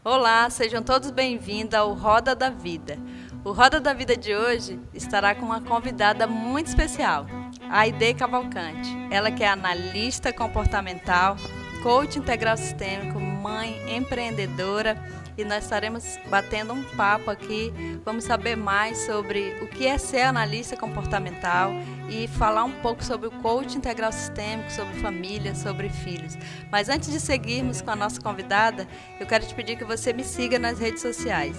Olá, sejam todos bem-vindos ao Roda da Vida. O Roda da Vida de hoje estará com uma convidada muito especial, a Aide Cavalcante. Ela que é analista comportamental, coach integral sistêmico, mãe empreendedora, e nós estaremos batendo um papo aqui. Vamos saber mais sobre o que é ser analista comportamental e falar um pouco sobre o coach integral sistêmico, sobre família, sobre filhos. Mas antes de seguirmos com a nossa convidada, eu quero te pedir que você me siga nas redes sociais: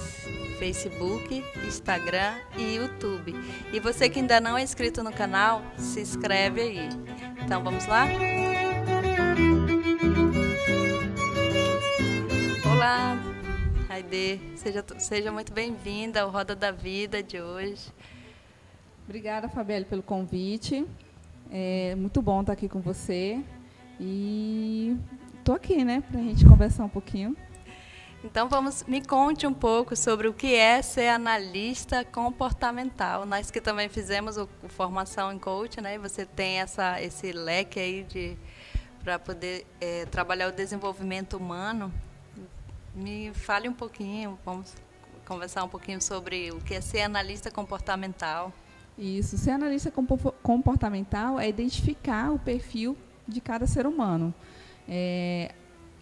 Facebook, Instagram e YouTube. E você que ainda não é inscrito no canal, se inscreve aí. Então vamos lá? Olá, Aide, seja muito bem-vinda ao Roda da Vida de hoje. Obrigada, Fabielle, pelo convite. É muito bom estar aqui com você. E estou aqui, né, para a gente conversar um pouquinho. Então, me conte um pouco sobre o que é ser analista comportamental. Nós que também fizemos formação em coach, né? E você tem esse leque aí para poder trabalhar o desenvolvimento humano. Me fale um pouquinho, vamos conversar um pouquinho sobre o que é ser analista comportamental. Isso, ser analista comportamental é identificar o perfil de cada ser humano.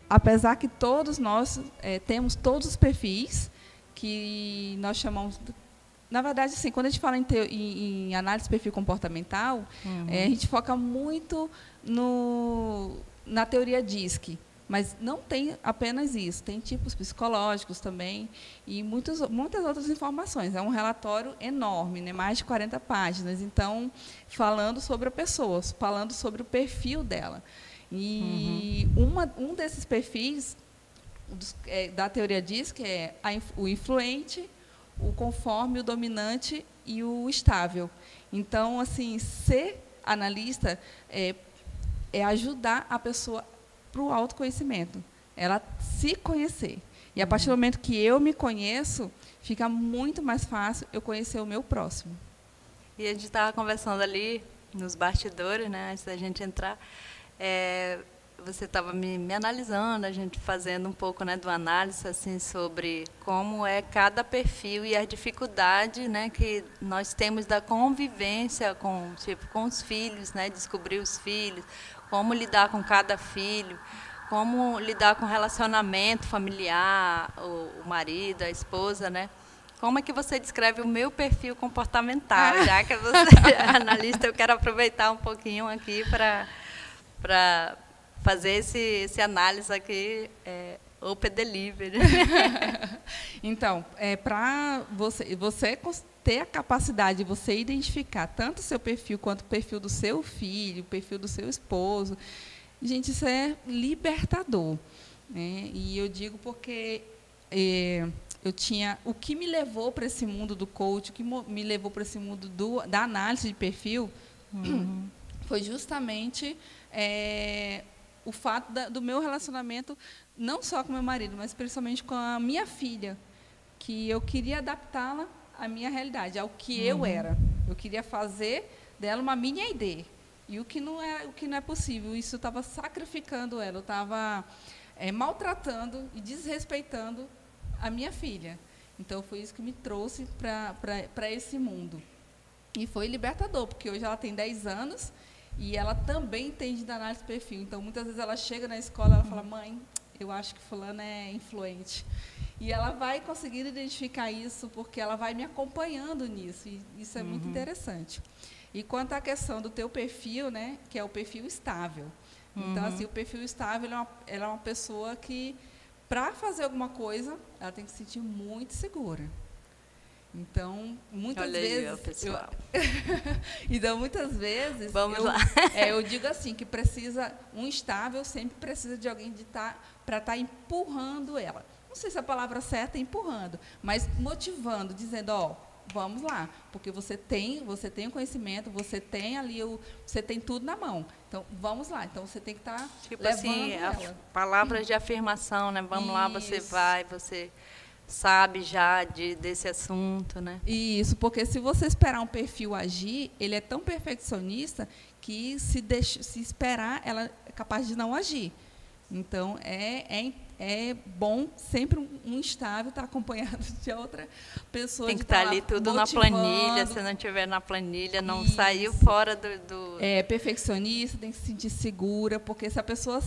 Apesar que todos nós temos todos os perfis que nós chamamos... Na verdade, assim, quando a gente fala em análise de perfil comportamental, a gente foca muito na teoria DISC. Mas não tem apenas isso, tem tipos psicológicos também e muitas outras informações. É um relatório enorme, né? Mais de 40 páginas. Então, falando sobre a pessoa, falando sobre o perfil dela. E um desses perfis da teoria diz que é o influente, o conforme, o dominante e o estável. Então, assim, ser analista é ajudar a pessoa para o autoconhecimento, ela se conhecer. E a partir do momento que eu me conheço, fica muito mais fácil eu conhecer o meu próximo. E a gente estava conversando ali nos bastidores, né, antes da gente entrar, você estava me analisando, a gente fazendo um pouco, né, do análise assim, sobre como é cada perfil e a dificuldade, né, que nós temos da convivência com os filhos, né, descobrir os filhos, como lidar com cada filho, como lidar com relacionamento familiar, o marido, a esposa, né? Como é que você descreve o meu perfil comportamental? Já que você é analista, eu quero aproveitar um pouquinho aqui para fazer esse análise aqui, Open Delivery. Então, para você ter a capacidade de você identificar tanto o seu perfil quanto o perfil do seu filho, o perfil do seu esposo, gente, isso é libertador, né? E eu digo porque o que me levou para esse mundo do coach, o que me levou para esse mundo da análise de perfil, foi justamente o fato do meu relacionamento, não só com meu marido, mas principalmente com a minha filha, que eu queria adaptá-la à minha realidade, ao que eu era. Eu queria fazer dela uma mini Aide. E o que não é possível. Isso estava sacrificando ela, eu estava maltratando e desrespeitando a minha filha. Então, foi isso que me trouxe para esse mundo. E foi libertador, porque hoje ela tem 10 anos e ela também entende da análise de perfil. Então, muitas vezes ela chega na escola e ela fala: mãe, eu acho que fulano é influente. E ela vai conseguir identificar isso porque ela vai me acompanhando nisso. E isso é muito interessante. E quanto à questão do teu perfil, né, que é o perfil estável. Então, assim, o perfil estável, ela é uma pessoa que, para fazer alguma coisa, ela tem que se sentir muito segura. Então, muitas vezes... Olha aí, pessoal. Então, muitas vezes... Vamos lá. Eu digo assim, que um estável sempre precisa de alguém para estar empurrando ela. Não sei se a palavra certa é empurrando, mas motivando, dizendo, vamos lá, porque você tem o conhecimento, você tem ali você tem tudo na mão. Então, vamos lá. Então, você tem que estar levando assim, ela. Palavras de afirmação, né? Vamos lá, você vai, você sabe já desse assunto, né? Isso, porque se você esperar um perfil agir, ele é tão perfeccionista que se esperar, ela é capaz de não agir. Então, é bom sempre um estável estar acompanhado de outra pessoa. Tem que estar ali tudo na planilha, se não tiver na planilha, não saiu fora do... É perfeccionista, tem que se sentir segura, porque se a pessoa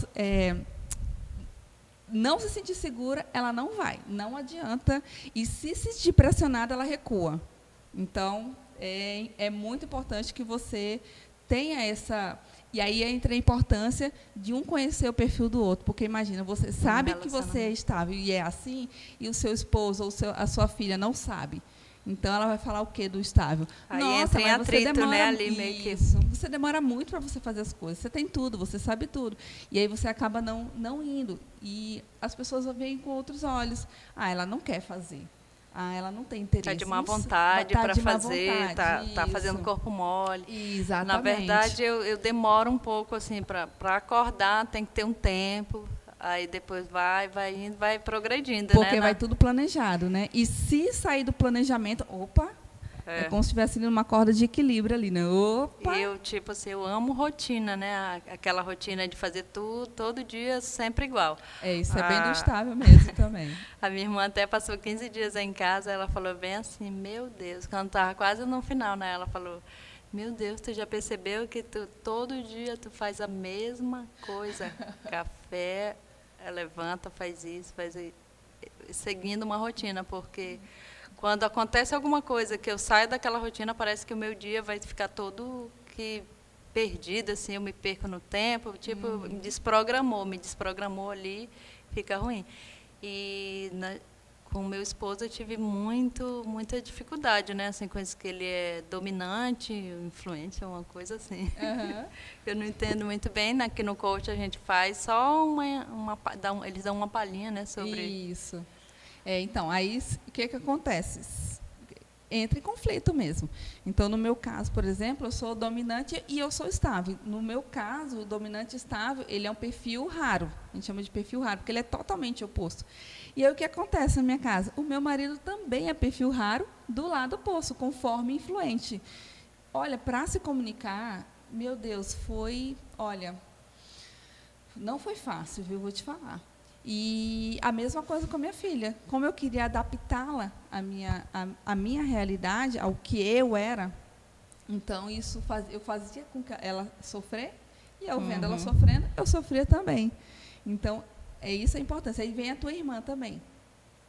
não se sentir segura, ela não vai, não adianta. E se sentir pressionada, ela recua. Então, é muito importante que você tenha essa... E aí entra a importância de um conhecer o perfil do outro, porque imagina, você sabe que você é estável e é assim, e o seu esposo ou a sua filha não sabe. Então, ela vai falar o quê do estável? Aí Nossa, entra em mas atrito, você demora, né, ali meio que... Você demora muito para você fazer as coisas. Você tem tudo, você sabe tudo. E aí você acaba não indo. E as pessoas veem com outros olhos. Ah, ela não quer fazer. Ah, ela não tem interesse. Está de má vontade para fazer, está fazendo corpo mole. Exatamente. Na verdade, eu demoro um pouco assim para acordar, tem que ter um tempo. Aí depois vai indo, vai progredindo, porque né? vai tudo planejado, né? E se sair do planejamento, é como se estivesse numa corda de equilíbrio ali, né? Opa! Eu, tipo assim, eu amo rotina, né? Aquela rotina de fazer tudo, todo dia, sempre igual. Isso é bem do estável mesmo também. A minha irmã até passou 15 dias em casa, ela falou bem assim, meu Deus, quando estava quase no final, né? Ela falou, meu Deus, tu já percebeu que todo dia tu faz a mesma coisa? Café, levanta, faz isso, seguindo uma rotina, porque... Quando acontece alguma coisa que eu saio daquela rotina, parece que o meu dia vai ficar todo perdido, assim, eu me perco no tempo, tipo, me desprogramou ali, fica ruim. E com o meu esposo eu tive muita dificuldade, né, assim, com isso que ele é dominante, influente, uma coisa assim. Uhum. Eu não entendo muito bem, né, que no coach a gente faz só eles dão uma palhinha, né, sobre... Isso. Então, aí o que acontece? Entra em conflito mesmo. Então, no meu caso, por exemplo, eu sou dominante e eu sou estável. No meu caso, o dominante estável, ele é um perfil raro. A gente chama de perfil raro, porque ele é totalmente oposto. E aí, o que acontece na minha casa? O meu marido também é perfil raro, do lado oposto, conforme influente. Olha, para se comunicar, meu Deus, não foi fácil, viu? Vou te falar. E a mesma coisa com a minha filha. Como eu queria adaptá-la à minha realidade, ao que eu era, então eu fazia com que ela sofrer, e eu vendo ela sofrendo, eu sofria também. Então, isso a importância. Aí vem a tua irmã também.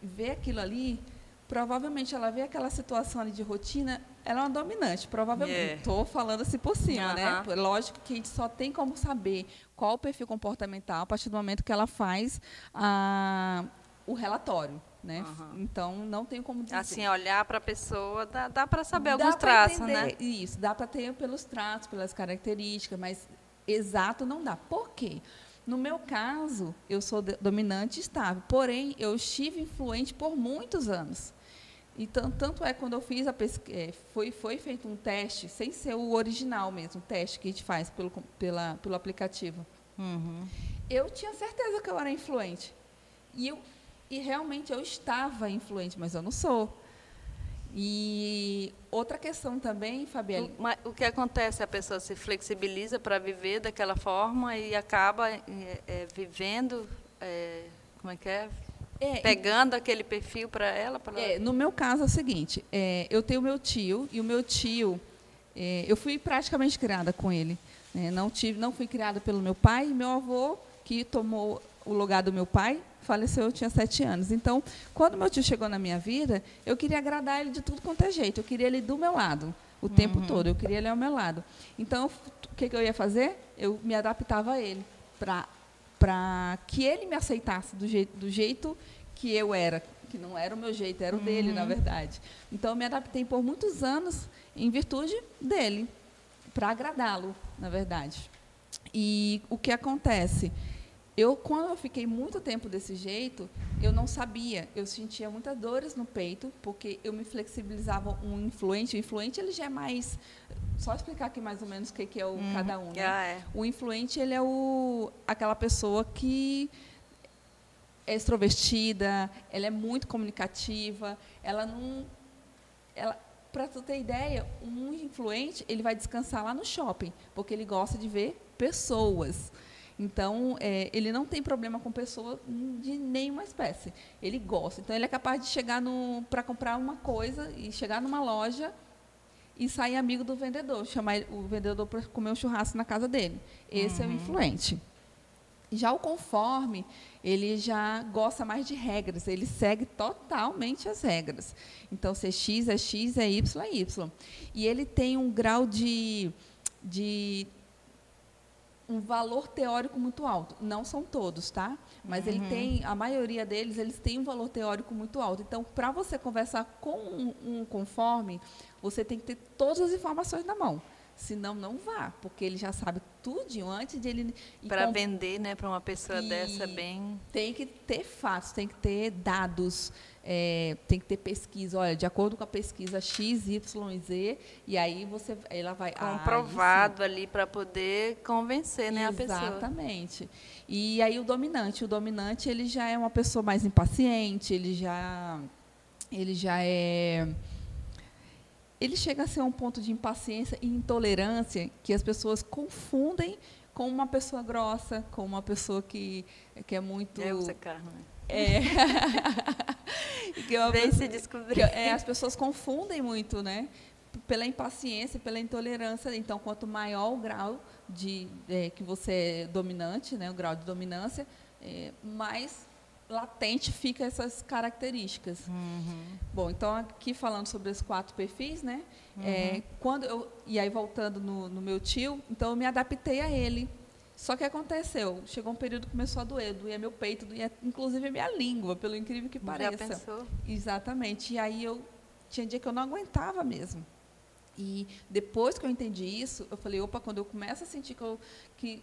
Vê aquilo ali, provavelmente ela vê aquela situação ali de rotina, ela é uma dominante, provavelmente. Estou falando assim por cima, né? Lógico que a gente só tem como saber qual o perfil comportamental a partir do momento que ela faz o relatório, né? Então, não tem como dizer. Assim, olhar para a pessoa, dá para saber alguns traços, né? Isso, dá para ter pelos traços, pelas características, mas exato não dá. Por quê? No meu caso, eu sou dominante e estável, porém, eu estive influente por muitos anos. Então, tanto é quando eu fiz a pesquisa, foi feito um teste, sem ser o original mesmo, o teste que a gente faz pelo aplicativo. Eu tinha certeza que eu era influente. E realmente eu estava influente, mas eu não sou. E outra questão também, Fabielle... O que acontece? A pessoa se flexibiliza para viver daquela forma e acaba vivendo... como é que é? Pegando aquele perfil para ela? No meu caso é o seguinte, eu tenho meu tio, e o meu tio, eu fui praticamente criada com ele. Né? Não fui criada pelo meu pai, e meu avô, que tomou o lugar do meu pai, faleceu, eu tinha 7 anos. Então, quando meu tio chegou na minha vida, eu queria agradar ele de tudo quanto é jeito, eu queria ele do meu lado, o tempo todo, eu queria ele ao meu lado. Então, o que eu ia fazer? Eu me adaptava a ele, para que ele me aceitasse do jeito que eu era, que não era o meu jeito, era o dele, na verdade. Então, eu me adaptei por muitos anos em virtude dele, para agradá-lo, na verdade. E o que acontece? Quando eu fiquei muito tempo desse jeito, eu não sabia, eu sentia muitas dores no peito, porque eu me flexibilizava o influente, ele já é mais... Só explicar aqui mais ou menos o que é cada um. Né? O influente, ele é aquela pessoa que é extrovertida, ela é muito comunicativa, para tu ter ideia, um influente, ele vai descansar lá no shopping, porque ele gosta de ver pessoas. Então, ele não tem problema com pessoa de nenhuma espécie. Ele gosta. Então, ele é capaz de chegar para comprar uma coisa e chegar numa loja e sair amigo do vendedor, chamar o vendedor para comer um churrasco na casa dele. Esse é o influente. Já o conforme, ele já gosta mais de regras, ele segue totalmente as regras. Então, se é X, é Y, é Y. E ele tem um grau de um valor teórico muito alto. Não são todos, tá? Mas ele tem, a maioria deles, eles têm um valor teórico muito alto. Então, para você conversar com um conforme, você tem que ter todas as informações na mão. Senão, não vá, porque ele já sabe tudo antes de ele... Para vender, né, para uma pessoa dessa bem... Tem que ter fatos, tem que ter dados, tem que ter pesquisa. Olha, de acordo com a pesquisa X, Y e Z, e aí ela vai... Comprovado ali para poder convencer, né, a pessoa. Exatamente. E aí o dominante, ele já é uma pessoa mais impaciente, ele já é... Ele chega a ser um ponto de impaciência e intolerância que as pessoas confundem com uma pessoa grossa, com uma pessoa que é muito... Usa carne. Vem se descobrir. As pessoas confundem muito, né? Pela impaciência, pela intolerância. Então, quanto maior o grau que você é dominante, né? O grau de dominância, mais latente fica essas características. Bom, então aqui falando sobre os 4 perfis, né? E aí voltando no meu tio, então eu me adaptei a ele. Só que aconteceu, chegou um período que começou a doía meu peito, doía inclusive a minha língua, pelo incrível que pareça. Já pensou? Exatamente. E aí tinha dia que eu não aguentava mesmo. E depois que eu entendi isso, eu falei, opa, quando eu começo a sentir que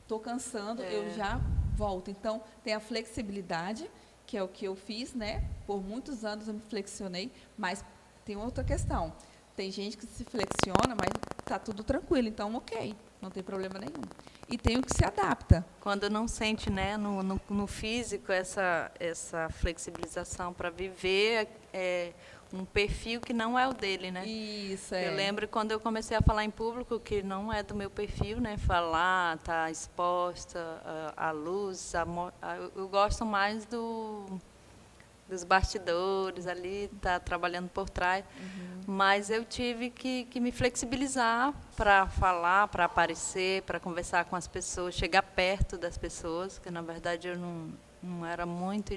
estou cansando, eu já volto. Então, tem a flexibilidade, que é o que eu fiz, né? Por muitos anos eu me flexionei, mas tem outra questão. Tem gente que se flexiona, mas está tudo tranquilo, então, ok, não tem problema nenhum. E tem o que se adapta. Quando não sente, né, no físico essa flexibilização para viver um perfil que não é o dele, né? Isso, Eu lembro quando eu comecei a falar em público, que não é do meu perfil, né? Falar, tá exposta à luz, eu gosto mais dos bastidores ali, tá trabalhando por trás. Mas eu tive que me flexibilizar para falar, para aparecer, para conversar com as pessoas, chegar perto das pessoas, que na verdade eu não era muito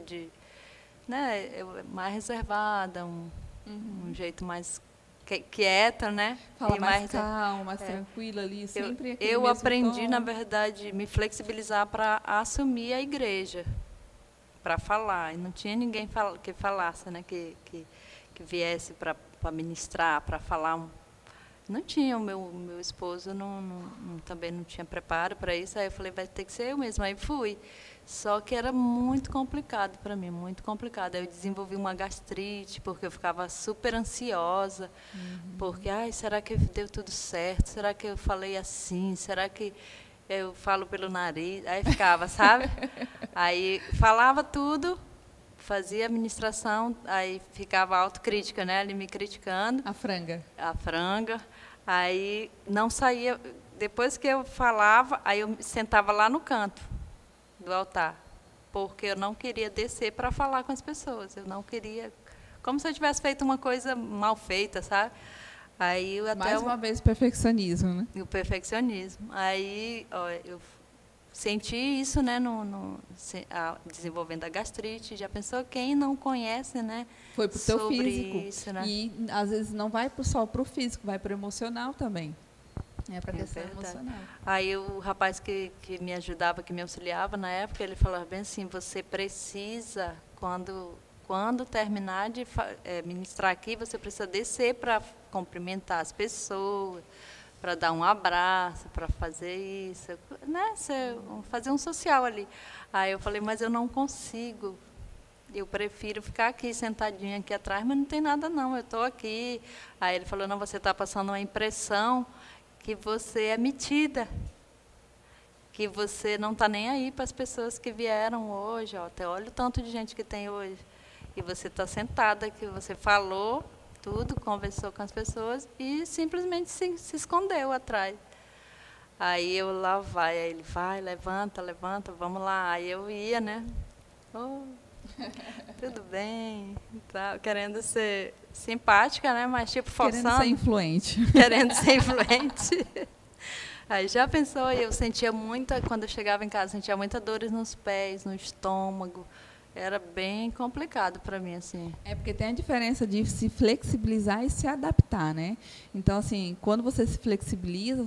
né, mais reservada, um jeito mais quieta, né? Fala mais calma, mais tranquila ali, sempre aquele eu mesmo aprendi, tom. na verdade, me flexibilizar para assumir a igreja, para falar. E não tinha ninguém que falasse, né? Que viesse para ministrar, para falar. Não tinha, o meu esposo também não tinha preparo para isso. Aí eu falei, vai ter que ser eu mesma. Aí fui. Só que era muito complicado para mim, muito complicado. Aí eu desenvolvi uma gastrite, porque eu ficava super ansiosa. Porque, será que deu tudo certo? Será que eu falei assim? Será que eu falo pelo nariz? Aí ficava, sabe? Aí falava tudo, fazia administração, aí ficava autocrítica, né? Ele me criticando. A franga. Aí não saía. Depois que eu falava, aí eu sentava lá no canto do altar, porque eu não queria descer para falar com as pessoas. Eu não queria, como se eu tivesse feito uma coisa mal feita, sabe? Aí mais uma vez o perfeccionismo, né? O perfeccionismo. Aí eu senti isso, né, desenvolvendo a gastrite. Já pensou, quem não conhece, né? Foi para o teu físico. Isso, né? E às vezes não vai só para o físico, vai para o emocional também. Para a questão emocional. Aí o rapaz que me ajudava, que me auxiliava na época, ele falava bem assim, você precisa, quando terminar de ministrar aqui, você precisa descer para cumprimentar as pessoas, para dar um abraço, para fazer isso, né? Fazer um social ali. Aí eu falei, mas eu não consigo. Eu prefiro ficar aqui, sentadinha aqui atrás, mas não tem nada não, eu estou aqui. Aí ele falou, não, você está passando uma impressão que você é metida, que você não está nem aí para as pessoas que vieram hoje. Até olha o tanto de gente que tem hoje. E você está sentada, que você falou tudo, conversou com as pessoas e simplesmente se escondeu atrás. Aí eu lá vai, aí ele vai, levanta, levanta, vamos lá. Aí eu ia, né? Oh, tudo bem, tal, querendo ser simpática, né? Mas tipo forçando. Querendo ser influente. Querendo ser influente. Aí já pensou, eu sentia muita, quando eu chegava em casa, sentia muita dores nos pés, no estômago. Era bem complicado para mim, assim. É porque tem a diferença de se flexibilizar e se adaptar, né? Então, assim, quando você se flexibiliza,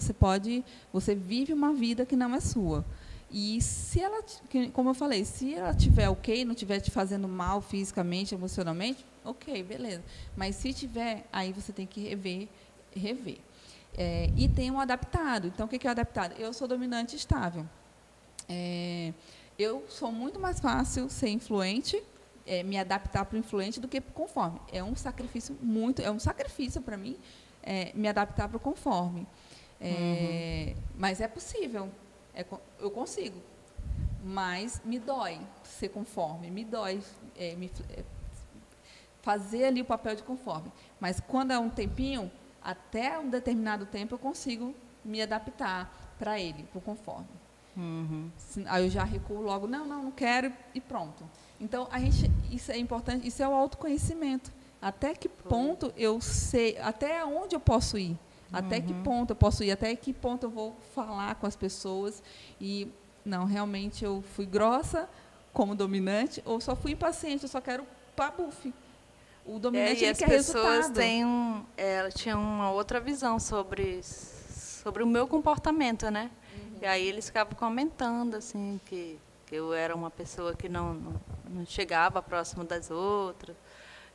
você vive uma vida que não é sua. E se ela, como eu falei, se ela tiver ok, não estiver te fazendo mal fisicamente, emocionalmente, ok, beleza. Mas se tiver, aí você tem que rever. E tem um adaptado. Então, o que é o adaptado? Eu sou dominante estável. Eu sou muito mais fácil ser influente, me adaptar para o influente do que para o conforme. É um sacrifício para mim me adaptar para o conforme. Mas é possível, eu consigo. Mas me dói ser conforme, me dói fazer ali o papel de conforme. Mas quando é um tempinho, até um determinado tempo eu consigo me adaptar para ele, para o conforme. Aí eu já recuo logo, não quero, e pronto. Então, isso é importante, isso é o autoconhecimento. Até que ponto eu sei, até onde eu posso ir, até que ponto eu posso ir, até que ponto eu vou falar com as pessoas. E, não, realmente eu fui grossa como dominante, ou só fui impaciente, eu só quero pabufe. O dominante ele quer resultado. E as pessoas tinham uma outra visão sobre o meu comportamento, né? E aí eles ficavam comentando, assim, que eu era uma pessoa que não chegava próximo das outras,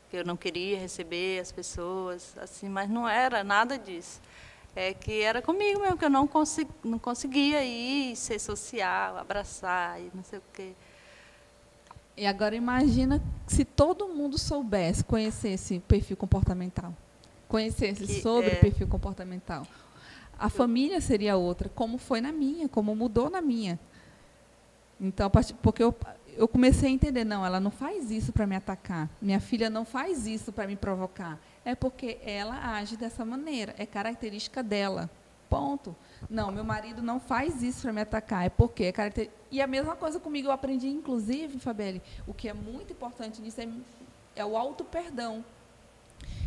que eu não queria receber as pessoas, assim, mas não era nada disso. É que era comigo mesmo, que eu não conseguia ir, ser social, abraçar e não sei o quê. E agora imagina se todo mundo soubesse, conhecesse o perfil comportamental, conhecesse sobre o perfil comportamental. A família seria outra, como foi na minha, como mudou na minha. Então, porque eu comecei a entender, não, ela não faz isso para me atacar, minha filha não faz isso para me provocar, é porque ela age dessa maneira, é característica dela, ponto. Não, meu marido não faz isso para me atacar, é porque é característica. E a mesma coisa comigo, eu aprendi, inclusive, Fabeli, o que é muito importante nisso é o auto-perdão.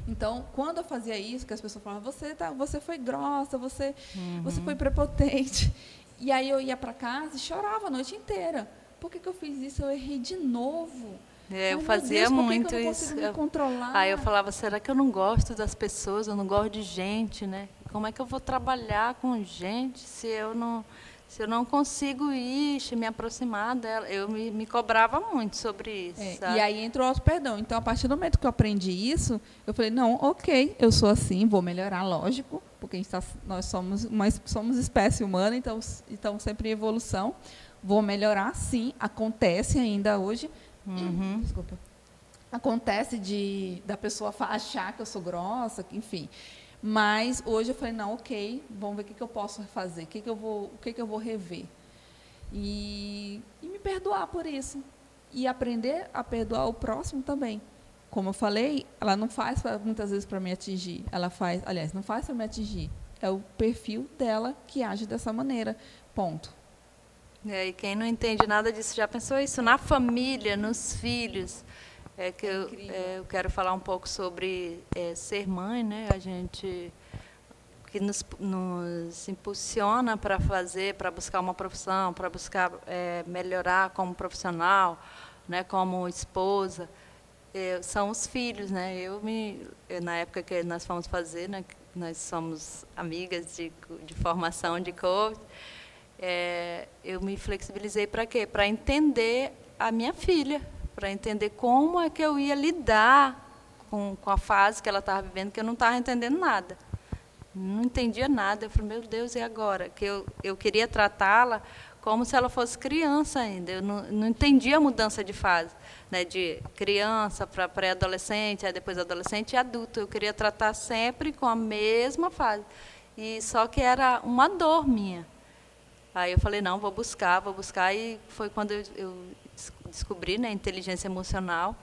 Então, quando eu fazia isso, que as pessoas falavam, você foi grossa, você foi prepotente. E aí eu ia para casa e chorava a noite inteira. Por que eu fiz isso? Eu errei de novo. Eu fazia muito que eu não isso. Me controlar? Aí eu falava, será que eu não gosto das pessoas? Eu não gosto de gente, né? Como é que eu vou trabalhar com gente se eu não consigo me aproximar dela? Eu me cobrava muito sobre isso. E aí entrou o auto-perdão. Então, a partir do momento que eu aprendi isso, eu falei, não, ok, eu sou assim, vou melhorar, lógico, porque nós somos espécie humana, então sempre em evolução. Vou melhorar, sim, acontece ainda hoje. Desculpa. Acontece da pessoa achar que eu sou grossa, enfim. Mas hoje eu falei, não, ok, vamos ver o que eu posso fazer, o que eu vou rever. E me perdoar por isso. E aprender a perdoar o próximo também. Como eu falei, ela não faz muitas vezes para me atingir. Não faz para me atingir. É o perfil dela que age dessa maneira. Ponto. E quem não entende nada disso, já pensou isso? Na família, nos filhos. Eu quero falar um pouco sobre ser mãe, né? A gente que nos impulsiona para buscar uma profissão, para buscar melhorar como profissional, né? Como esposa, são os filhos, né? Na época que nós fomos fazer, né? Nós somos amigas de formação de coach. Eu me flexibilizei para quê? Para entender a minha filha. Para entender como é que eu ia lidar com a fase que ela estava vivendo, que eu não estava entendendo nada. Não entendia nada. Eu falei, meu Deus, e agora? Que eu queria tratá-la como se ela fosse criança ainda. Eu não entendia a mudança de fase, né? De criança para pré-adolescente, aí depois adolescente e adulto. Eu queria tratar sempre com a mesma fase. Só que era uma dor minha. Aí eu falei, não, vou buscar. E foi quando eu descobri, né, inteligência emocional.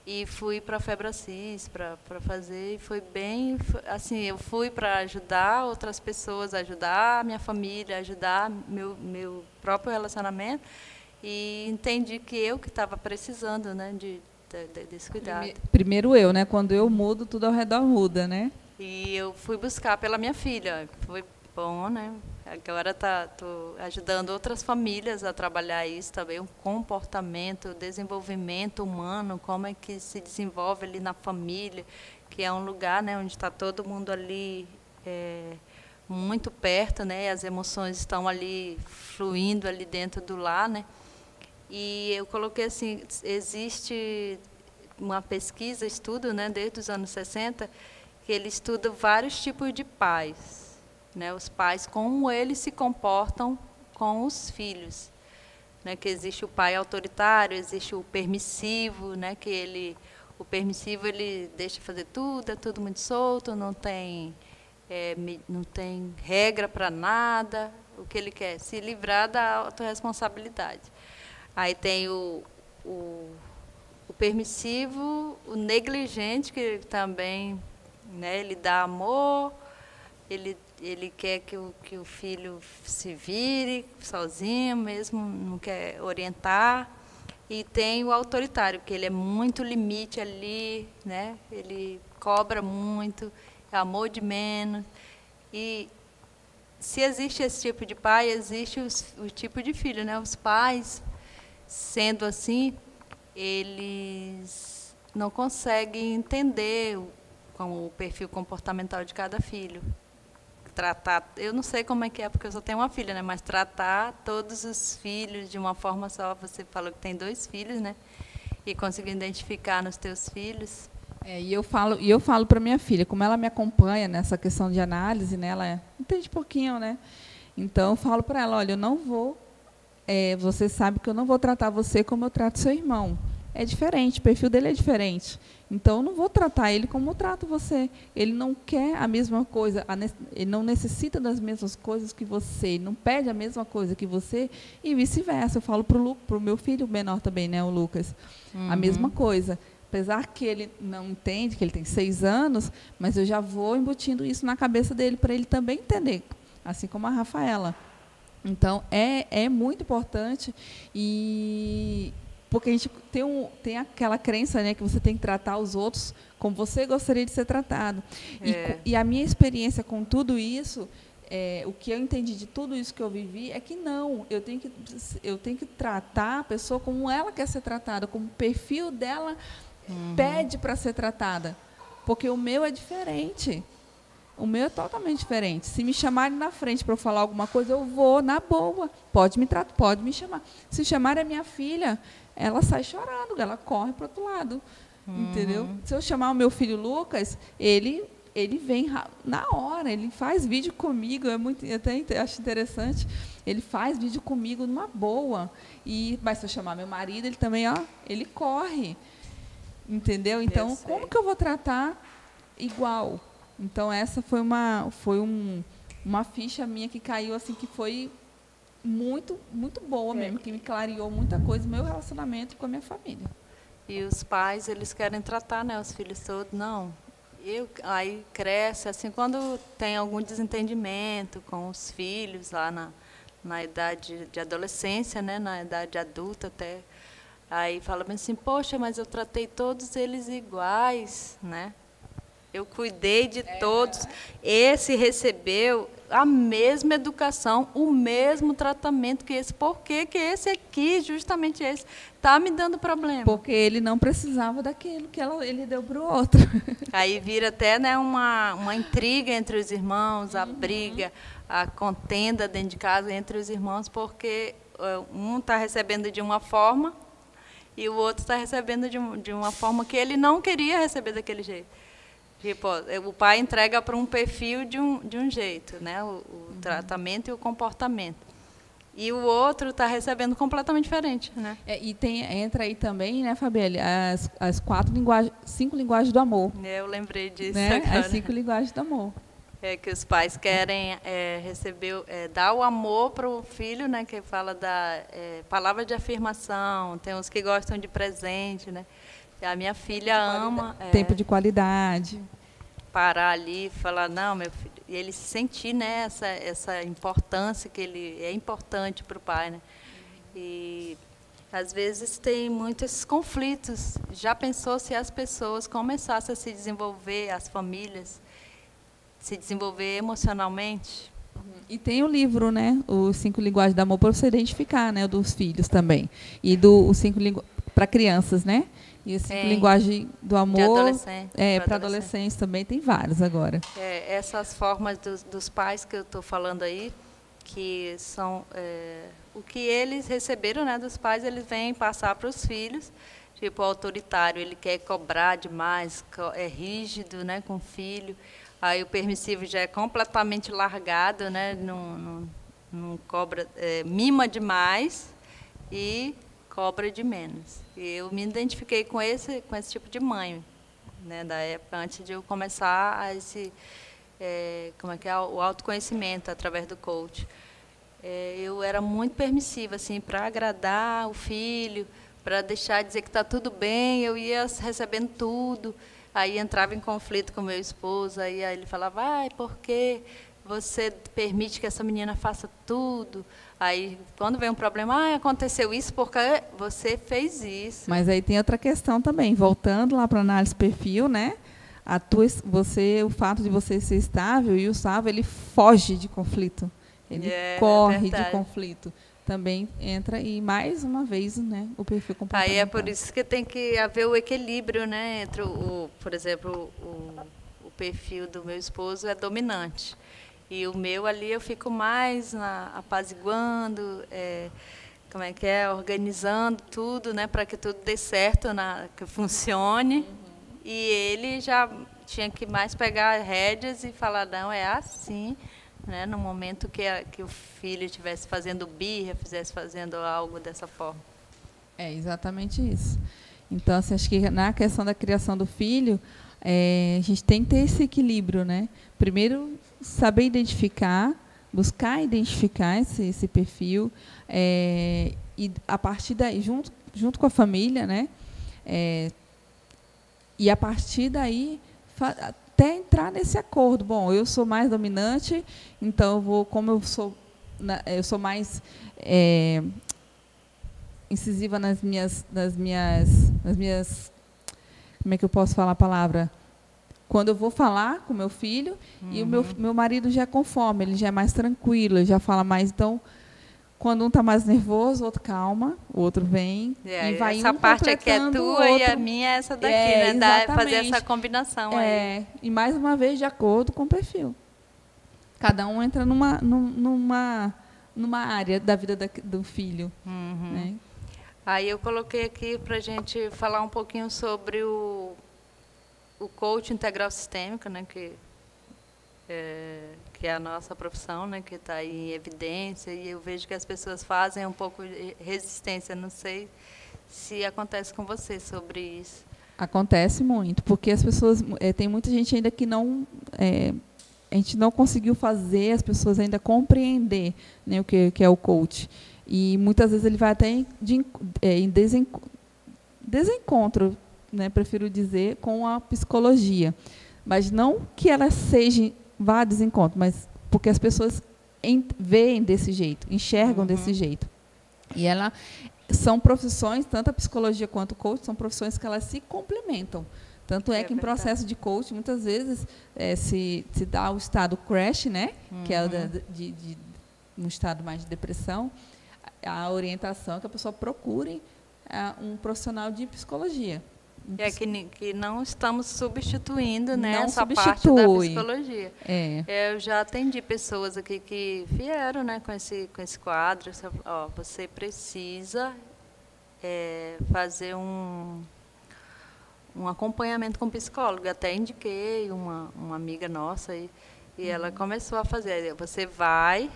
e fui para a Febracis para fazer, e foi bem, assim, eu fui para ajudar outras pessoas, ajudar a minha família, ajudar meu próprio relacionamento, e entendi que eu que estava precisando, né, desse cuidado. Primeiro eu, né? Quando eu mudo, tudo ao redor muda, né? E eu fui buscar pela minha filha, foi bom, né? Agora tô ajudando outras famílias a trabalhar isso também, o comportamento, o desenvolvimento humano, como é que se desenvolve ali na família, que é um lugar, né, onde está todo mundo ali muito perto, né? As emoções estão ali fluindo ali dentro do lar, né? E eu coloquei assim, existe uma pesquisa, estudo, né, desde os anos 60, que ele estuda vários tipos de pais. Né, os pais, como eles se comportam com os filhos, né, que existe o pai autoritário, existe o permissivo, né, o permissivo ele deixa fazer tudo, é tudo muito solto, não tem regra para nada, o que ele quer se livrar da autorresponsabilidade. Aí tem o permissivo, o negligente, que também, né, ele dá amor, ele quer que o filho se vire sozinho, mesmo não quer orientar. E tem o autoritário, que ele é muito limite ali, né? Ele cobra muito, é amor de menos. E se existe esse tipo de pai, existe o tipo de filho, né? Os pais, sendo assim, eles não conseguem entender o perfil comportamental de cada filho. Tratar, eu não sei como é que é, porque eu só tenho uma filha, né? Mas tratar todos os filhos de uma forma só. Você falou que tem 2 filhos, né? E conseguir identificar nos teus filhos. E eu falo para minha filha, como ela me acompanha nessa questão de análise, né? Ela entende pouquinho, né? Então eu falo para ela, olha, eu não vou, você sabe que eu não vou tratar você como eu trato seu irmão. É diferente, o perfil dele é diferente. Então, eu não vou tratar ele como eu trato você. Ele não quer a mesma coisa, ele não necessita das mesmas coisas que você, ele não pede a mesma coisa que você, e vice-versa. Eu falo para o meu filho menor também, né, o Lucas, a mesma coisa. Apesar que ele não entende, que ele tem 6 anos, mas eu já vou embutindo isso na cabeça dele, para ele também entender, assim como a Rafaela. Então, é muito importante, porque a gente tem aquela crença, né, que você tem que tratar os outros como você gostaria de ser tratado. E a minha experiência com tudo isso, o que eu entendi de tudo isso que eu vivi, é que não, eu tenho que tratar a pessoa como ela quer ser tratada, como o perfil dela pede para ser tratada. Porque o meu é diferente. O meu é totalmente diferente. Se me chamarem na frente para eu falar alguma coisa, eu vou na boa. Pode me chamar. Se chamarem a minha filha, ela sai chorando, ela corre para o outro lado. Entendeu? Se eu chamar o meu filho Lucas, ele vem na hora, ele faz vídeo comigo, eu até acho interessante. Ele faz vídeo comigo numa boa. Mas se eu chamar meu marido, ele também, ele corre. Entendeu? Então, como que eu vou tratar igual? Então, essa foi uma ficha minha que caiu, assim, que foi muito, muito boa mesmo, que me clareou muita coisa no meu relacionamento com a minha família. E os pais, eles querem tratar, né, os filhos todos, não. Aí cresce, assim, quando tem algum desentendimento com os filhos, lá na idade de adolescência, né, na idade adulta até, aí fala assim, poxa, mas eu tratei todos eles iguais, né? Eu cuidei de todos. Esse recebeu a mesma educação, o mesmo tratamento que esse. Por que esse aqui, justamente esse, está me dando problema? Porque ele não precisava daquilo que ele deu para o outro. Aí vira até, né, uma intriga entre os irmãos, a briga, a contenda dentro de casa entre os irmãos, porque um está recebendo de uma forma e o outro está recebendo de uma forma que ele não queria receber daquele jeito. Tipo, o pai entrega para um perfil de um jeito, né? O tratamento e o comportamento. E o outro está recebendo completamente diferente, né? E entra aí também, né, Fabielle, as 5 linguagens do amor. Eu lembrei disso, né? agora. As 5 linguagens do amor. Que os pais querem receber, dar o amor para o filho, né? Que fala da palavra de afirmação. Tem uns que gostam de presente, né? A minha filha ama tempo de qualidade. Parar ali e falar, não, meu filho, e ele se sentir, né, essa importância que ele é importante para o pai, né? E às vezes tem muitos esses conflitos. Já pensou se as pessoas começassem a se desenvolver, as famílias, se desenvolver emocionalmente? E tem o livro, né, os 5 linguagens do amor, para você identificar, né, dos filhos também. E os 5 para crianças, né? E as 5 linguagens do amor para adolescentes também, tem vários agora. Essas formas dos pais que eu estou falando aí, que são o que eles receberam, né, dos pais, eles vêm passar para os filhos. Tipo, o autoritário, ele quer cobrar demais, é rígido, né, com o filho. Aí o permissivo já é completamente largado, né, não cobra, mima demais e cobra de menos. E eu me identifiquei com esse tipo de mãe, né, da época, antes de eu começar o autoconhecimento através do coach. Eu era muito permissiva, assim, para agradar o filho, para deixar dizer que está tudo bem, eu ia recebendo tudo. Aí entrava em conflito com meu esposo, aí ele falava, por que você permite que essa menina faça tudo? Aí, quando vem um problema, aconteceu isso porque você fez isso. Mas aí tem outra questão também, voltando lá para a análise de perfil, né? O fato de você ser estável, e o estável, ele foge de conflito, ele corre de conflito. Também entra, e mais uma vez, né, o perfil comportamental. Aí é por isso que tem que haver o equilíbrio, né, entre por exemplo, o perfil do meu esposo é dominante. E o meu ali eu fico mais apaziguando, organizando tudo, né, para que tudo dê certo, que funcione. E ele já tinha que mais pegar rédeas e falar, não, é assim. Né, no momento que o filho estivesse fazendo birra, estivesse fazendo algo dessa forma. É exatamente isso. Então, assim, acho que na questão da criação do filho, a gente tem que ter esse equilíbrio, né? Primeiro, saber identificar, buscar identificar esse perfil, e a partir daí, junto com a família, né? E a partir daí até entrar nesse acordo. Bom, eu sou mais dominante, então como eu sou mais incisiva nas minhas, como é que eu posso falar a palavra? Quando eu vou falar com meu filho, e o meu marido já é conforme, ele já é mais tranquilo, ele já fala mais. Então, quando um está mais nervoso, o outro calma, o outro vem e vai essa parte aqui é tua e a minha é essa daqui, né? Fazer essa combinação aí. E mais uma vez de acordo com o perfil. Cada um entra numa área da vida do filho. Né? Aí eu coloquei aqui para a gente falar um pouquinho sobre o coach integral sistêmico, né? Que é a nossa profissão, né, que está aí em evidência, e eu vejo que as pessoas fazem um pouco de resistência. Não sei se acontece com você sobre isso. Acontece muito, porque as pessoas, tem muita gente ainda que não, a gente não conseguiu fazer as pessoas ainda compreender, né, o que é o coach. E muitas vezes ele vai até em desencontro, né, prefiro dizer, com a psicologia. Mas não que ela vá a desencontro, mas porque as pessoas veem desse jeito, enxergam desse jeito. E são profissões, tanto a psicologia quanto o coach, são profissões que elas se complementam. Tanto que em processo de coach, muitas vezes, se dá o estado crash, né, que é um estado mais de depressão, a orientação é que a pessoa procure um profissional de psicologia. Que não estamos substituindo, né, essa parte da psicologia. Eu já atendi pessoas aqui que vieram, né, com esse quadro. Você precisa fazer um acompanhamento com psicólogo. Eu até indiquei uma amiga nossa e ela começou a fazer. Você vai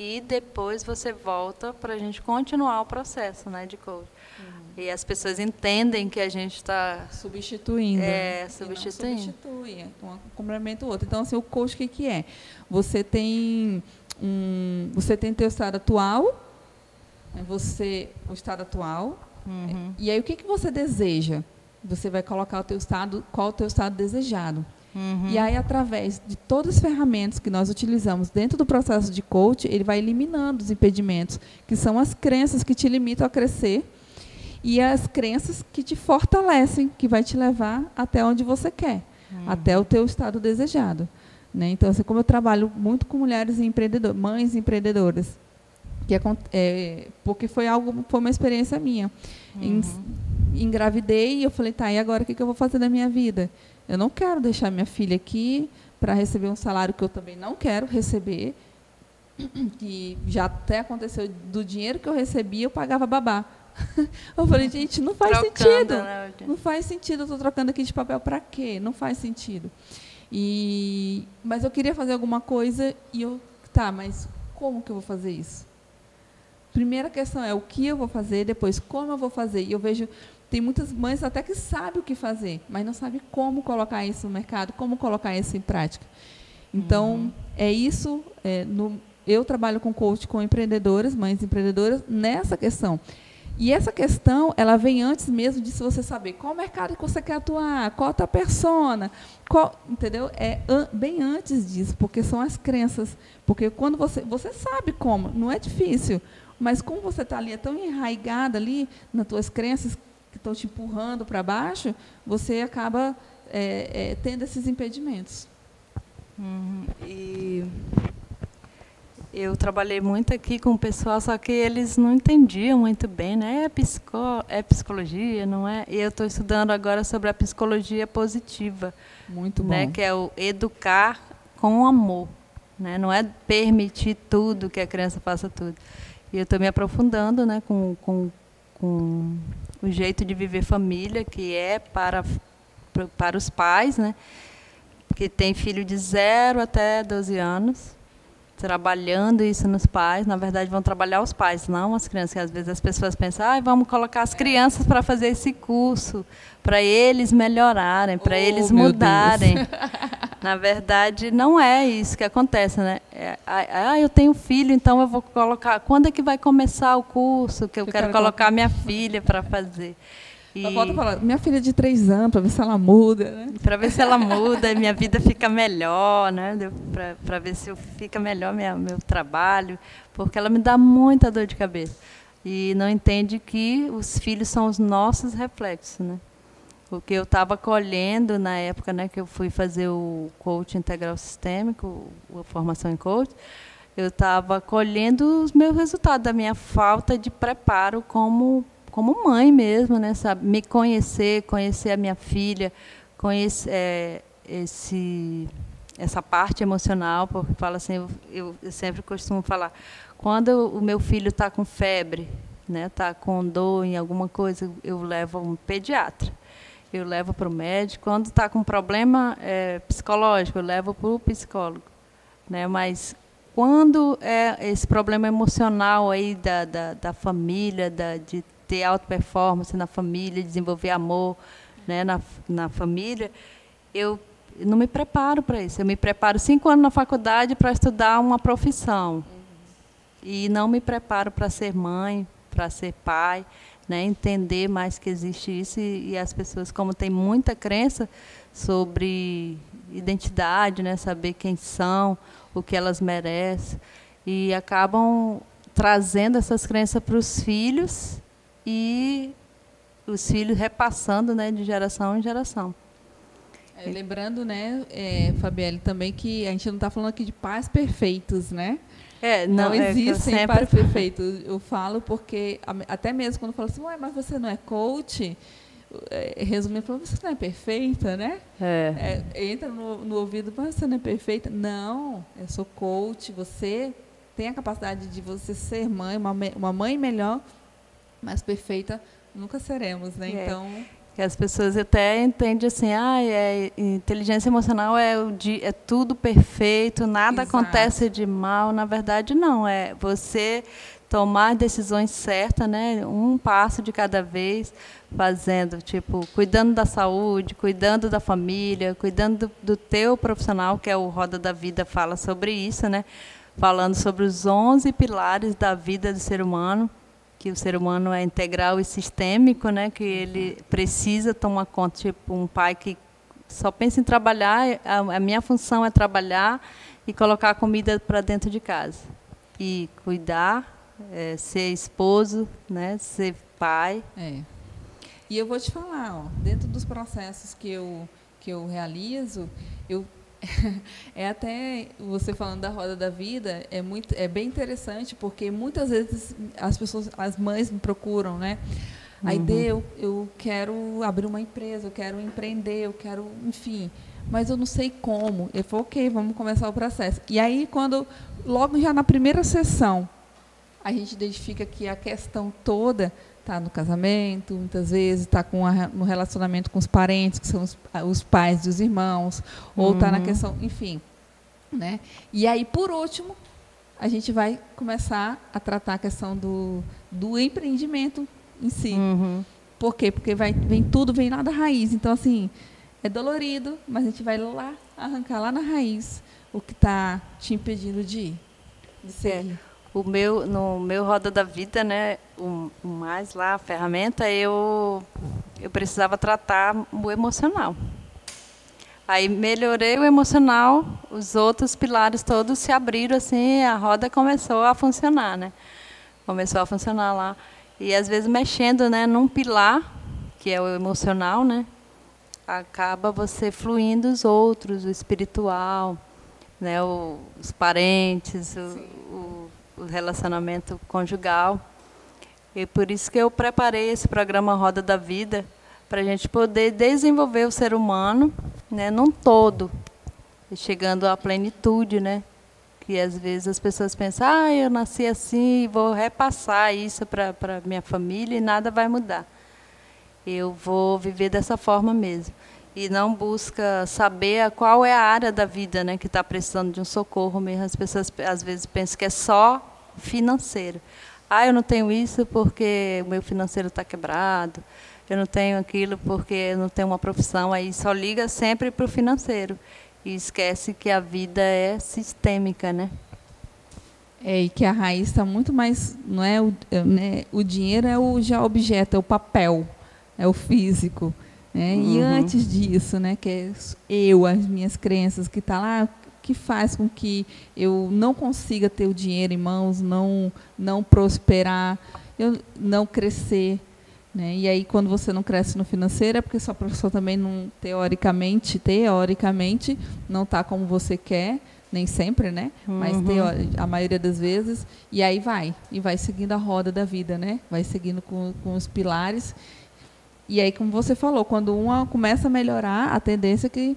e depois você volta para a gente continuar o processo, né, de coaching. E as pessoas entendem que a gente está substituindo. Substituindo. Substitui, um complementa o outro. Então, assim, o coach, o que é? Você tem o teu estado atual, o estado atual, e aí o que você deseja? você vai colocar o teu estado, qual o teu estado desejado. E aí, através de todas as ferramentas que nós utilizamos dentro do processo de coach, ele vai eliminando os impedimentos, que são as crenças que te limitam a crescer e as crenças que te fortalecem, que vai te levar até onde você quer, até o teu estado desejado. Né? Então, assim, como eu trabalho muito com mulheres empreendedoras, mães empreendedoras, porque foi uma experiência minha. Engravidei e eu falei, tá, e agora o que eu vou fazer da minha vida? Eu não quero deixar minha filha aqui para receber um salário que eu também não quero receber, que já até aconteceu, do dinheiro que eu recebia, eu pagava babá. Eu falei, gente, não faz sentido. Né? Não faz sentido, eu estou trocando aqui de papel para quê? Não faz sentido. Mas eu queria fazer alguma coisa e tá, mas como que eu vou fazer isso? Primeira questão é o que eu vou fazer, depois como eu vou fazer. E eu vejo, tem muitas mães até que sabem o que fazer, mas não sabem como colocar isso no mercado, como colocar isso em prática. Então, é isso. Eu trabalho com coach com empreendedoras, mães empreendedoras, nessa questão. E essa questão, ela vem antes mesmo de você saber qual mercado que você quer atuar, qual a tua persona, entendeu? Bem antes disso, porque são as crenças. Porque quando você sabe como, não é difícil, mas como você está ali, é tão enraizada ali nas tuas crenças que estão te empurrando para baixo, você acaba tendo esses impedimentos. E eu trabalhei muito aqui com o pessoal, só que eles não entendiam muito bem, né? É psicologia, não é? E eu estou estudando agora sobre a psicologia positiva. Muito bom. Né? Que é o educar com amor. Né? Não é permitir tudo, que a criança faça tudo. E eu estou me aprofundando, né, com o jeito de viver família, que é para os pais, né? Que tem filho de 0 até 12 anos. Trabalhando isso nos pais, na verdade vão trabalhar os pais, não as crianças, que às vezes as pessoas pensam, vamos colocar as crianças para fazer esse curso, para eles melhorarem, para eles mudarem. Na verdade, não é isso que acontece, né? Eu tenho filho, então eu vou colocar, quando é que vai começar o curso, que eu quero colocar minha filha para fazer. Volta a falar, minha filha de 3 anos, para ver se ela muda. Né? Para ver se ela muda, minha vida fica melhor, né? Para ver se fica melhor meu trabalho, porque ela me dá muita dor de cabeça. E não entende que os filhos são os nossos reflexos. Né? O que eu estava colhendo na época, né, que eu fui fazer o coach integral sistêmico, a formação em coach, eu estava colhendo os meus resultados da minha falta de preparo como mãe mesmo, né, sabe? Me conhecer a minha filha, conhecer essa parte emocional, porque falo assim, eu sempre costumo falar, quando o meu filho está com febre, né, está com dor em alguma coisa, eu levo a um pediatra, eu levo para o médico. Quando está com problema psicológico, eu levo para o psicólogo, né? Mas quando é esse problema emocional aí da família, de ter alta performance na família, desenvolver amor, né, na família, eu não me preparo para isso. Eu me preparo 5 anos na faculdade para estudar uma profissão. E não me preparo para ser mãe, para ser pai, né, entender mais que existe isso. E as pessoas, como têm muita crença sobre identidade, né, saber quem são, o que elas merecem, e acabam trazendo essas crenças para os filhos, e os filhos repassando, né, de geração em geração. Lembrando, né, Fabielle, também que a gente não está falando aqui de pais perfeitos, né? Não existem pais perfeitos. Eu falo porque, até mesmo quando eu falo assim, ué, mas você não é coach? Resumindo, você não é perfeita, né? Entra no ouvido, mas você não é perfeita? Não, eu sou coach, você tem a capacidade de você ser mãe, uma mãe melhor, mas perfeita nunca seremos, né? Então, que as pessoas até entendem assim, inteligência emocional é tudo perfeito, nada acontece de mal. Na verdade, não. É você tomar decisões certas, né? Um passo de cada vez, fazendo, tipo, cuidando da saúde, cuidando da família, cuidando do teu profissional, que é o Roda da Vida, fala sobre isso, né? Falando sobre os 11 pilares da vida do ser humano. que o ser humano é integral e sistêmico, né? Que ele precisa tomar conta, tipo um pai que só pensa em trabalhar, a minha função é trabalhar e colocar a comida para dentro de casa. E cuidar, ser esposo, né? Ser pai. E eu vou te falar, ó, dentro dos processos que eu realizo, até você falando da roda da vida, é bem interessante, porque muitas vezes as mães me procuram, né? Aí eu quero abrir uma empresa, eu quero empreender, eu quero, enfim, mas eu não sei como. Eu falei, ok, vamos começar o processo. E aí, logo já na primeira sessão, a gente identifica que a questão toda está no casamento, muitas vezes está no relacionamento com os parentes, que são os pais dos irmãos, ou está na questão, enfim. Né? E aí, por último, a gente vai começar a tratar a questão do empreendimento em si. Por quê? Porque tudo vem lá da raiz. Então, assim, é dolorido, mas a gente vai lá arrancar lá na raiz o que está te impedindo de ser. No meu Roda da Vida, né, mais lá, a ferramenta, eu precisava tratar o emocional. Aí melhorei o emocional, os outros pilares todos se abriram, assim, a roda começou a funcionar, né? Começou a funcionar lá. E, às vezes, mexendo, né, num pilar, que é o emocional, né, acaba você fluindo os outros, o espiritual, né, os parentes, o relacionamento conjugal. E por isso que eu preparei esse programa Roda da Vida, para a gente poder desenvolver o ser humano, né, num todo, chegando à plenitude, né? Que às vezes as pessoas pensam, eu nasci assim, vou repassar isso para minha família e nada vai mudar. Eu vou viver dessa forma mesmo. E não busca saber qual é a área da vida, né, que está precisando de um socorro mesmo. As pessoas às vezes pensam que é só financeiro. Eu não tenho isso porque o meu financeiro está quebrado. Eu não tenho aquilo porque eu não tenho uma profissão. Aí só liga sempre para o financeiro. E esquece que a vida é sistêmica, né? E que a raiz está muito mais... Não é o dinheiro é o objeto, é o papel, é o físico. Né? E antes disso, né, que é as minhas crenças, que está lá, que faz com que eu não consiga ter o dinheiro em mãos, não prosperar, eu não crescer. Né? E aí, quando você não cresce no financeiro, é porque sua profissão também, não, teoricamente, não está como você quer, nem sempre, né? Mas a maioria das vezes. E aí vai seguindo a roda da vida, né? Vai seguindo com os pilares. E aí, como você falou, quando uma começa a melhorar, a tendência é que,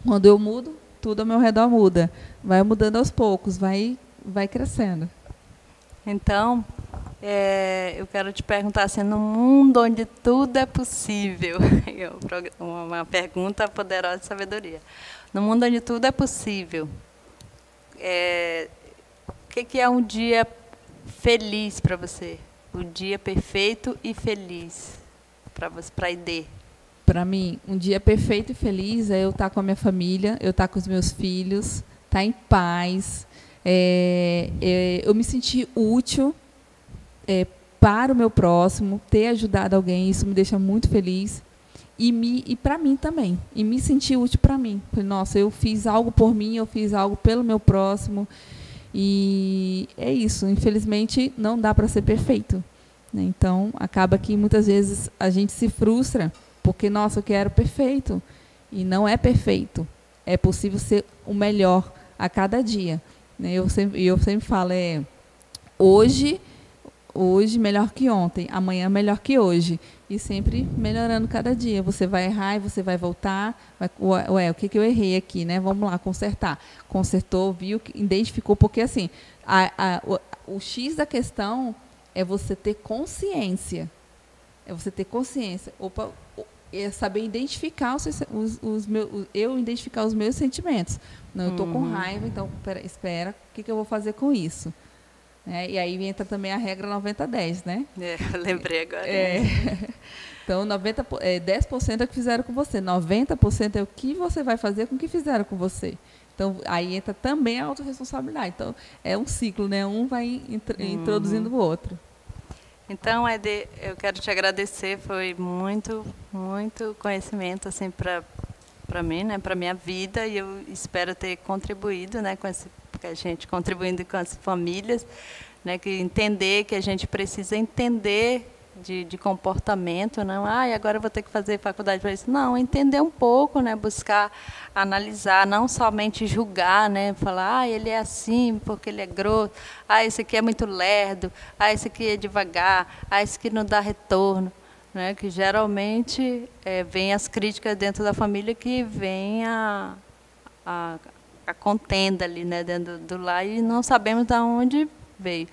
quando eu mudo, tudo ao meu redor muda. Vai mudando aos poucos, vai crescendo. Então, eu quero te perguntar assim, no mundo onde tudo é possível, uma pergunta poderosa de sabedoria. No mundo onde tudo é possível, o que é um dia feliz para você? O dia perfeito e feliz para a Aidê? Para mim, um dia perfeito e feliz é eu estar com a minha família, eu estar com os meus filhos, estar em paz, eu me sentir útil para o meu próximo, ter ajudado alguém, isso me deixa muito feliz. E para mim também, e me sentir útil para mim. Nossa, eu fiz algo por mim, eu fiz algo pelo meu próximo. E é isso, infelizmente não dá para ser perfeito. Né? Então, acaba que muitas vezes a gente se frustra, porque, nossa, eu quero perfeito. E não é perfeito. É possível ser o melhor a cada dia. Né? Eu sempre falo, hoje melhor que ontem, amanhã melhor que hoje. E sempre melhorando cada dia. Você vai errar e você vai voltar. O que eu errei aqui? Né? Vamos lá, consertar. Consertou, viu, identificou. Porque, assim, o X da questão é você ter consciência. Opa, é saber identificar identificar os meus sentimentos. Não, eu estou com raiva, então, espera, o que eu vou fazer com isso? E aí entra também a regra 90-10, né? Eu lembrei agora. Então, 10% é o que fizeram com você, 90% é o que você vai fazer com o que fizeram com você. Então, aí entra também a autorresponsabilidade. Então, é um ciclo, né? Um vai introduzindo o outro. Então, Ede, eu quero te agradecer, foi muito, muito conhecimento assim para mim, né, para minha vida, e eu espero ter contribuído, né, com a gente contribuindo com as famílias, né, que entender que a gente precisa entender de comportamento, não, agora eu vou ter que fazer faculdade para isso. Não, entender um pouco, né, buscar analisar, não somente julgar, né, falar, ele é assim porque ele é grosso, esse aqui é muito lerdo, esse aqui é devagar, esse aqui não dá retorno, né, que geralmente vem as críticas dentro da família, que vem a contenda ali, né, dentro do lar, e não sabemos de onde veio.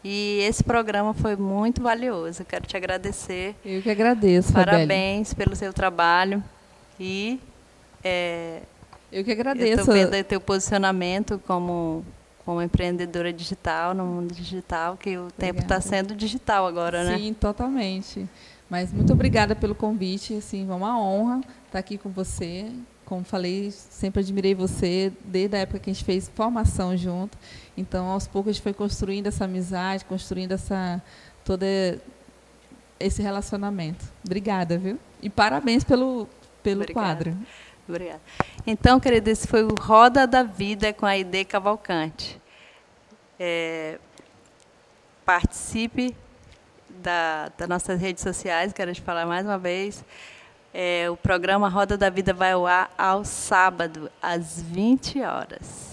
E esse programa foi muito valioso. Quero te agradecer. Eu que agradeço, Parabéns Fabeli, pelo seu trabalho. E eu que agradeço. Eu estou vendo o teu posicionamento como empreendedora digital, no mundo digital, que o tempo está sendo digital agora, né? Sim, totalmente. Mas muito obrigada pelo convite. Assim, é uma honra estar aqui com você. Como falei, sempre admirei você desde a época que a gente fez formação junto. Então, aos poucos, a gente foi construindo essa amizade, construindo todo esse relacionamento. Obrigada, viu? E parabéns pelo quadro. Obrigada. Então, querido, esse foi o Roda da Vida com a Aide Cavalcante. Participe das nossas redes sociais, quero te falar mais uma vez. O programa Roda da Vida vai ao ar ao sábado, às 20 horas.